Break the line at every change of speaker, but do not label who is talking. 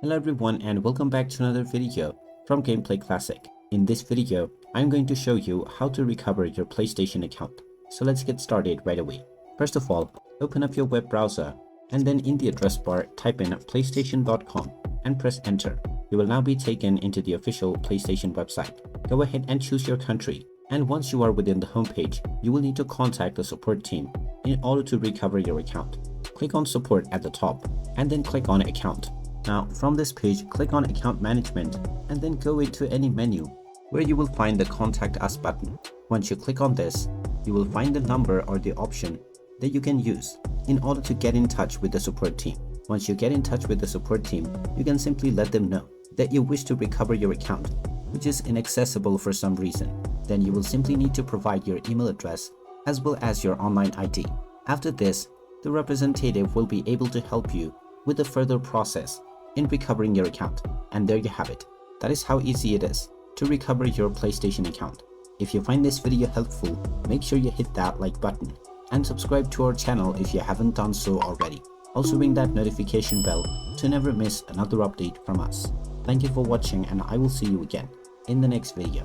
Hello everyone and welcome back to another video from Gameplay Classic. In this video, I'm going to show you how to recover your PlayStation account. So let's get started right away. First of all, open up your web browser and then in the address bar type in playstation.com and press enter. You will now be taken into the official PlayStation website. Go ahead and choose your country, and once you are within the homepage, you will need to contact the support team in order to recover your account. Click on support at the top and then click on account. Now from this page, click on account management and then go into any menu where you will find the contact us button. Once you click on this, you will find the number or the option that you can use in order to get in touch with the support team. Once you get in touch with the support team, you can simply let them know that you wish to recover your account, which is inaccessible for some reason. Then you will simply need to provide your email address as well as your online ID. After this, the representative will be able to help you with the further process in recovering your account. And there you have it. That is how easy it is to recover your PlayStation account. If you find this video helpful, make sure you hit that like button and subscribe to our channel if you haven't done so already. Also ring that notification bell to never miss another update from us. Thank you for watching and I will see you again in the next video.